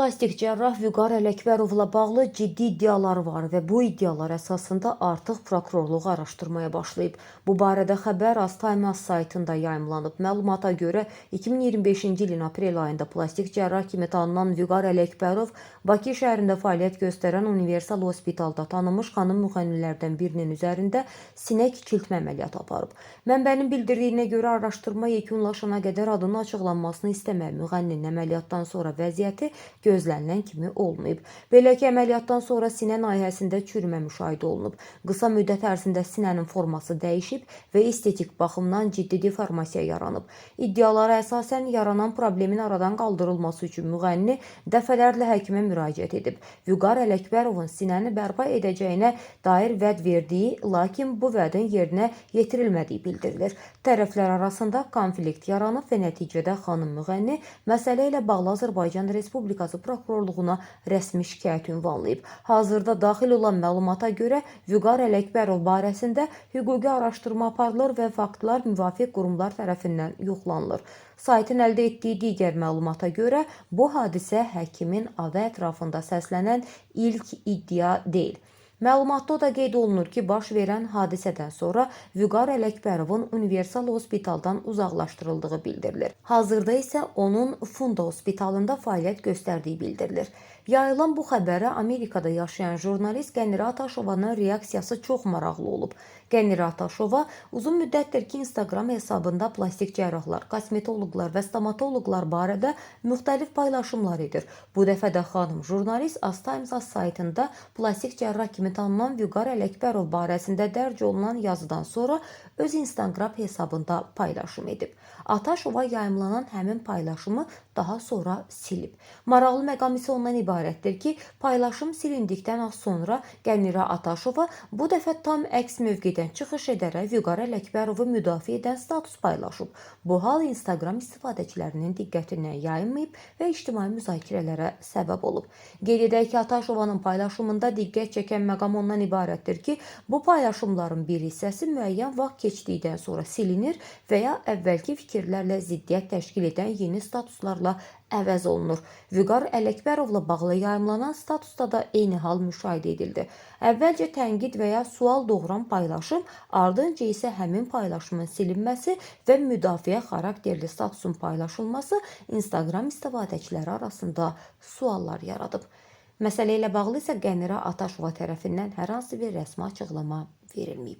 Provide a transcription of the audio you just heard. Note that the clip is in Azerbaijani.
plastik cərrah Vüqar Ələkbərovla bağlı ciddi iddialar var və bu iddialar əsasında artıq prokurorluq araşdırmaya başlayıb. Bu barədə xəbər AzTimes saytında yayımlanıb. Məlumata görə 2025-ci ilin aprel ayında plastik cərrah kimi tanınan Vüqar Ələkbərov Bakı şəhərində fəaliyyət göstərən Universal Hospitalda tanınmış xanım müğənnilərdən birinin üzərində sinə kiçiltmə əməliyyatı aparıb. Mənbənin bildirdiyinə görə araşdırma yekunlaşana qədər adının açıqlanmasını istəməyən müğənninin əməliyyatdan sonra vəziyyəti gözlənilən kimi olmayıb. Belə ki, əməliyyatdan sonra sinə nahiyəsində çürümə müşahidə olunub. Qısa müddət ərzində sinənin forması dəyişib və estetik baxımdan ciddi deformasiya yaranıb. İddialara əsasən yaranan problemin aradan qaldırılması üçün müğənni dəfələrlə həkimə müraciət edib. Vüqar Ələkbərovun sinəni bərpa edəcəyinə dair vəd verdiyi, lakin bu vədin yerinə yetirilmədiyi bildirilir. Tərəflər arasında konflikt yaranıb və nəticədə xanım müğənni məsələ ilə bağlı Azərbaycan Respublikası prokurorluğuna rəsmi şikayət ünvanlayıb. Hazırda daxil olan məlumata görə Vüqar Ələkbərov barəsində hüquqi araşdırma aparılır və faktlar müvafiq qurumlar tərəfindən yoxlanılır. Saytın əldə etdiyi digər məlumata görə bu hadisə həkimin adı ətrafında səslənən ilk iddia deyil. Məlumatda da qeyd olunur ki, baş verən hadisədən sonra Vüqar Ələkbərovun Universal Hospitaldan uzaqlaşdırıldığı bildirilir. Hazırda isə onun Funda Hospitalında fəaliyyət göstərdiyi bildirilir. Yayılan bu xəbərə Amerikada yaşayan jurnalist Qənirə Ataşovanın reaksiyası çox maraqlı olub. Qənirə Ataşova uzun müddətdir ki, Instagram hesabında plastik cərrahlar, kosmetoloqlar və stomatoloqlar barədə müxtəlif paylaşımlar edir. Bu dəfə də xanım jurnalist AzTimes saytında plastik cərrah kimi tanınan Vüqar Ələkbərov barəsində dərc olunan yazıdan sonra öz Instagram hesabında paylaşım edib. Ataşova yayımlanan həmin paylaşımı daha sonra silib. Maraqlı məqam isə ondan ibarətdir ki, paylaşım silindikdən az sonra Qənirə Ataşova bu dəfə tam əks mövqedən çıxış edərək Vüqar Ələkbərovu müdafiə edən status paylaşıb. Bu hal Instagram istifadəçilərinin diqqətindən yayınmayıb və ictimai müzakirələrə səbəb olub. Qeyd edək ki, Ataşovanın paylaşımında diqqət çəkən məqam ondan ibarətdir ki, bu paylaşımların bir hissəsi müəyyən vaxt keçdikdən sonra silinir və ya əvvəlki fikirlərlə ziddiyyət təşkil edən yeni statuslarla əvəz olunur. Vüqar Ələkbərovla bağlı yayımlanan statusda da eyni hal müşahidə edildi. Əvvəlcə tənqid və ya sual doğuran paylaşım, ardınca isə həmin paylaşımın silinməsi və müdafiə xarakterli statusun paylaşılması Instagram istifadəçiləri arasında suallar yaradıb. Məsələ ilə bağlı isə Qənirə Ataşova tərəfindən hər hansı bir rəsmi açıqlama verilməyib.